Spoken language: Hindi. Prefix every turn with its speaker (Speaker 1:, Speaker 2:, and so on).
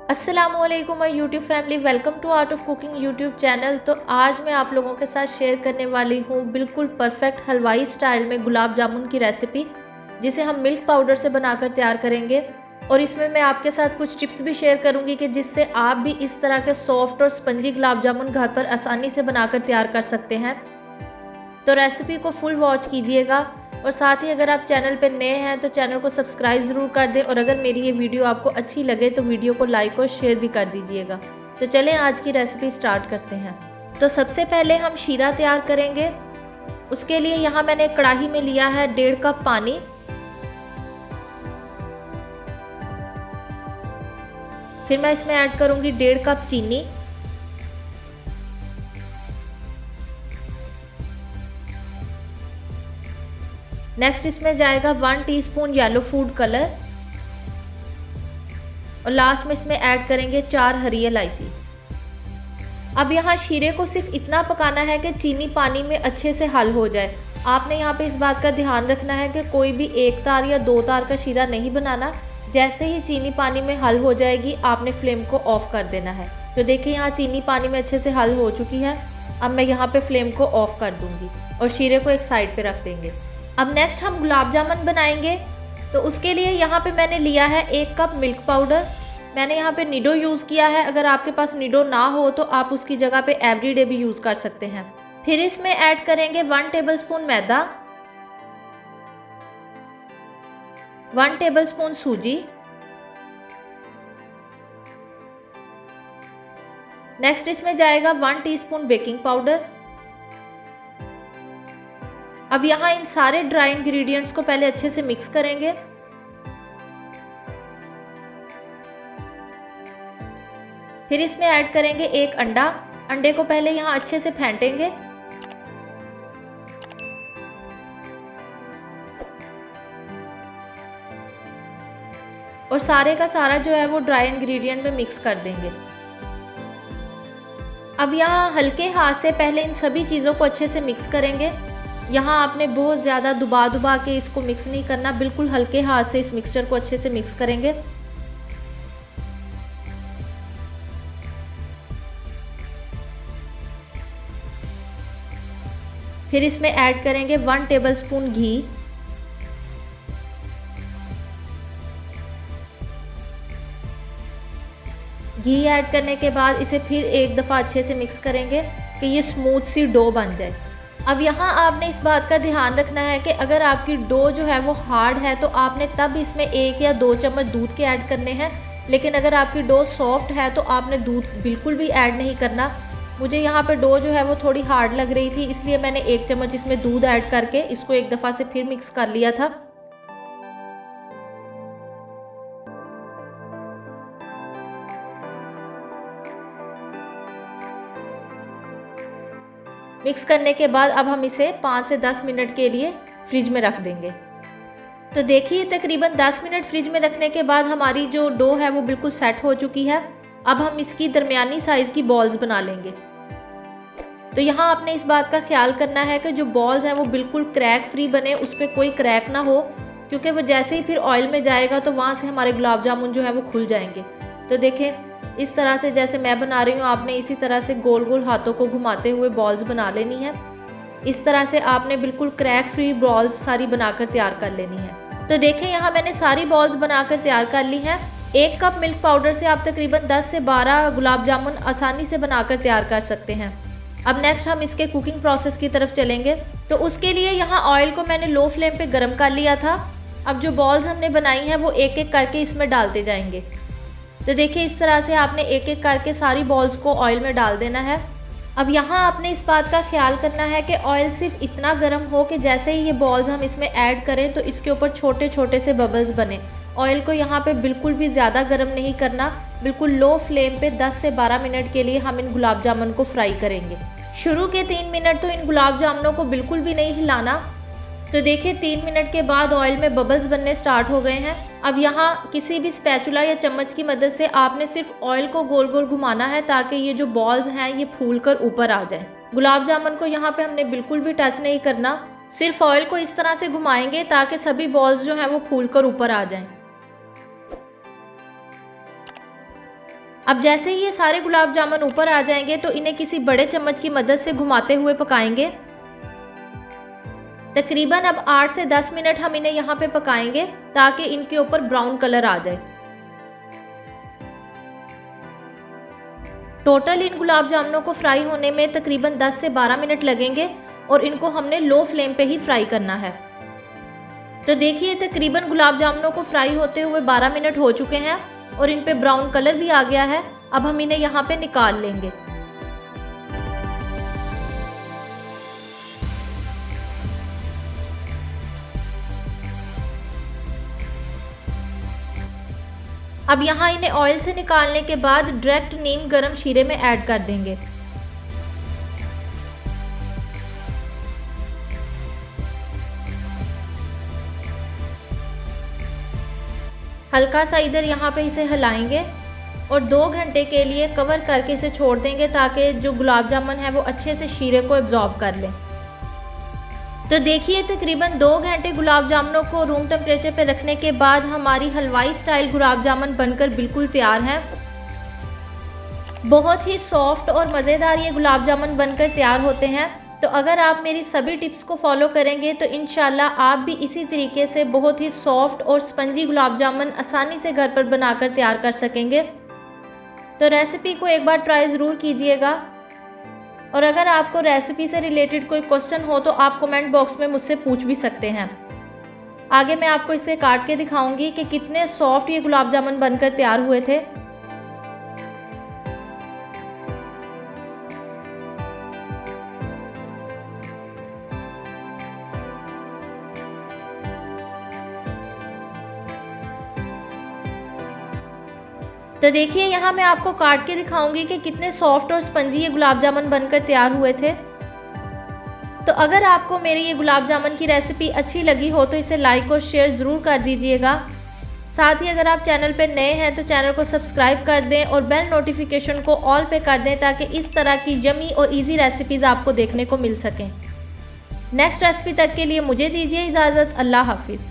Speaker 1: अस्सलामुअलैकुम my YouTube family, welcome to art of cooking YouTube channel. तो आज मैं आप लोगों के साथ शेयर करने वाली हूँ बिल्कुल परफेक्ट हलवाई स्टाइल में गुलाब जामुन की रेसिपी, जिसे हम मिल्क पाउडर से बनाकर तैयार करेंगे। और इसमें मैं आपके साथ कुछ टिप्स भी शेयर करूँगी कि जिससे आप भी इस तरह के सॉफ्ट और स्पंजी गुलाब जामुन घर पर आसानी से बनाकर तैयार कर सकते हैं। तो रेसिपी को फुल वॉच कीजिएगा और साथ ही अगर आप चैनल पर नए हैं तो चैनल को सब्सक्राइब ज़रूर कर दें, और अगर मेरी ये वीडियो आपको अच्छी लगे तो वीडियो को लाइक और शेयर भी कर दीजिएगा। तो चलें आज की रेसिपी स्टार्ट करते हैं। तो सबसे पहले हम शीरा तैयार करेंगे। उसके लिए यहाँ मैंने कढ़ाई में लिया है 1.5 कप पानी। फिर मैं इसमें ऐड करूँगी 1.5 कप चीनी। नेक्स्ट इसमें जाएगा 1 टीस्पून येलो फूड कलर, और लास्ट में इसमें ऐड करेंगे 4 हरी इलायची। अब यहाँ शीरे को सिर्फ इतना पकाना है कि चीनी पानी में अच्छे से हल हो जाए। आपने यहाँ पे इस बात का ध्यान रखना है कि कोई भी 1 तार या 2 तार का शीरा नहीं बनाना। जैसे ही चीनी पानी में हल हो जाएगी आपने फ्लेम को ऑफ कर देना है। तो देखिए यहाँ चीनी पानी में अच्छे से हल हो चुकी है। अब मैं यहाँ पे फ्लेम को ऑफ कर दूंगी और शीरे को एक साइड पे रख देंगे। अब नेक्स्ट हम गुलाब जामुन बनाएंगे। तो उसके लिए यहाँ पे मैंने लिया है 1 कप मिल्क पाउडर। मैंने यहाँ पे निडो यूज़ किया है। अगर आपके पास निडो ना हो तो आप उसकी जगह पे एवरीडे भी यूज़ कर सकते हैं। फिर इसमें ऐड करेंगे 1 टेबलस्पून मैदा, 1 टेबलस्पून सूजी। नेक्स्ट इसमें जाएगा 1 टीस्पून बेकिंग पाउडर। अब यहाँ इन सारे ड्राई इंग्रेडिएंट्स को पहले अच्छे से मिक्स करेंगे। फिर इसमें ऐड करेंगे 1 अंडा। अंडे को पहले यहाँ अच्छे से फेंटेंगे। और सारे का सारा जो है वो ड्राई इंग्रेडिएंट में मिक्स कर देंगे। अब यहाँ हल्के हाथ से पहले इन सभी चीज़ों को अच्छे से मिक्स करेंगे। यहाँ आपने बहुत ज़्यादा दुबा के इसको मिक्स नहीं करना, बिल्कुल हल्के हाथ से इस मिक्सचर को अच्छे से मिक्स करेंगे। फिर इसमें ऐड करेंगे 1 टेबलस्पून घी। घी ऐड करने के बाद इसे फिर एक दफ़ा अच्छे से मिक्स करेंगे कि ये स्मूथ सी डो बन जाए। अब यहाँ आपने इस बात का ध्यान रखना है कि अगर आपकी डो जो है वो हार्ड है तो आपने तब इसमें 1 या 2 चम्मच दूध के ऐड करने हैं। लेकिन अगर आपकी डो सॉफ्ट है तो आपने दूध बिल्कुल भी ऐड नहीं करना। मुझे यहाँ पे डो जो है वो थोड़ी हार्ड लग रही थी, इसलिए मैंने 1 चम्मच इसमें दूध ऐड करके इसको एक दफ़ा से फिर मिक्स कर लिया था। मिक्स करने के बाद अब हम इसे 5 से 10 मिनट के लिए फ्रिज में रख देंगे। तो देखिए तकरीबन 10 मिनट फ्रिज में रखने के बाद हमारी जो डो है वो बिल्कुल सेट हो चुकी है। अब हम इसकी दरमियानी साइज़ की बॉल्स बना लेंगे। तो यहाँ आपने इस बात का ख्याल करना है कि जो बॉल्स हैं वो बिल्कुल क्रैक फ्री बने, उस पर कोई क्रैक ना हो, क्योंकि वो जैसे ही फिर ऑयल में जाएगा तो वहाँ से हमारे गुलाब जामुन जो है वो खुल जाएंगे। तो देखें इस तरह से जैसे मैं बना रही हूँ, आपने इसी तरह से गोल गोल हाथों को घुमाते हुए बॉल्स बना लेनी है। इस तरह से आपने बिल्कुल क्रैक फ्री बॉल्स सारी बनाकर तैयार कर लेनी है। तो देखें यहाँ मैंने सारी बॉल्स बनाकर तैयार कर ली हैं। 1 कप मिल्क पाउडर से आप तकरीबन 10 से 12 गुलाब जामुन आसानी से बनाकर तैयार कर सकते हैं। अब नेक्स्ट हम इसके कुकिंग प्रोसेस की तरफ चलेंगे। तो उसके लिए यहाँ ऑयल को मैंने लो फ्लेम पे गर्म कर लिया था। अब जो बॉल्स हमने बनाई हैं वो एक एक करके इसमें डालते जाएंगे। तो देखिए इस तरह से आपने एक एक करके सारी बॉल्स को ऑयल में डाल देना है। अब यहाँ आपने इस बात का ख्याल करना है कि ऑयल सिर्फ इतना गर्म हो कि जैसे ही ये बॉल्स हम इसमें ऐड करें तो इसके ऊपर छोटे छोटे से बबल्स बने। ऑयल को यहाँ पे बिल्कुल भी ज़्यादा गर्म नहीं करना, बिल्कुल लो फ्लेम पे 10 से 12 मिनट के लिए हम इन गुलाब जामुन को फ्राई करेंगे। शुरू के 3 मिनट तो इन गुलाब जामुनों को बिल्कुल भी नहीं हिलाना। तो देखिए 3 मिनट के बाद ऑयल में बबल्स बनने स्टार्ट हो गए हैं। अब यहाँ किसी भी स्पैचुला या चम्मच की मदद से आपने सिर्फ ऑयल को गोल गोल घुमाना है ताकि ये जो बॉल्स हैं ये फूल कर ऊपर आ जाएं। गुलाब जामुन को यहाँ पे हमने बिल्कुल भी टच नहीं करना, सिर्फ ऑयल को इस तरह से घुमाएंगे ताकि सभी बॉल्स जो हैं वो फूल कर ऊपर आ जाएं। अब जैसे ही ये सारे गुलाब जामुन ऊपर आ जाएंगे तो इन्हें किसी बड़े चम्मच की मदद से घुमाते हुए पकाएंगे। तकरीबन अब 8 से 10 मिनट हम इन्हें यहाँ पे पकाएंगे ताकि इनके ऊपर ब्राउन कलर आ जाए। टोटल इन गुलाब जामुनों को फ्राई होने में तकरीबन 10 से 12 मिनट लगेंगे और इनको हमने लो फ्लेम पे ही फ्राई करना है। तो देखिए तकरीबन गुलाब जामुनों को फ्राई होते हुए 12 मिनट हो चुके हैं और इन पे ब्राउन कलर भी आ गया है। अब हम इन्हें यहाँ पे निकाल लेंगे। अब यहाँ इन्हें ऑयल से निकालने के बाद डायरेक्ट नीम गरम शीरे में ऐड कर देंगे। हल्का सा इधर यहाँ पे इसे हिलाएंगे और 2 घंटे के लिए कवर करके इसे छोड़ देंगे ताकि जो गुलाब जामुन है वो अच्छे से शीरे को एब्जॉर्ब कर लें। तो देखिए तकरीबन 2 घंटे गुलाब जामुनों को रूम टेम्परेचर पे रखने के बाद हमारी हलवाई स्टाइल गुलाब जामुन बनकर बिल्कुल तैयार हैं। बहुत ही सॉफ्ट और मज़ेदार ये गुलाब जामुन बनकर तैयार होते हैं। तो अगर आप मेरी सभी टिप्स को फॉलो करेंगे तो इंशाल्लाह आप भी इसी तरीके से बहुत ही सॉफ्ट और स्पंजी गुलाब जामुन आसानी से घर पर बनाकर तैयार कर सकेंगे। तो रेसिपी को एक बार ट्राई ज़रूर कीजिएगा और अगर आपको रेसिपी से रिलेटेड कोई क्वेश्चन हो तो आप कमेंट बॉक्स में मुझसे पूछ भी सकते हैं। आगे मैं आपको इसे काट के दिखाऊंगी कि कितने सॉफ्ट ये गुलाब जामुन बनकर तैयार हुए थे। तो देखिए यहाँ मैं आपको काट के दिखाऊंगी कि कितने सॉफ्ट और स्पंजी ये गुलाब जामुन बनकर तैयार हुए थे। तो अगर आपको मेरी ये गुलाब जामुन की रेसिपी अच्छी लगी हो तो इसे लाइक और शेयर ज़रूर कर दीजिएगा। साथ ही अगर आप चैनल पर नए हैं तो चैनल को सब्सक्राइब कर दें और बेल नोटिफिकेशन को ऑल पे कर दें ताकि इस तरह की यम्मी और ईजी रेसिपीज़ आपको देखने को मिल सकें। नेक्स्ट रेसिपी तक के लिए मुझे दीजिए इजाज़त। अल्लाह हाफिज़।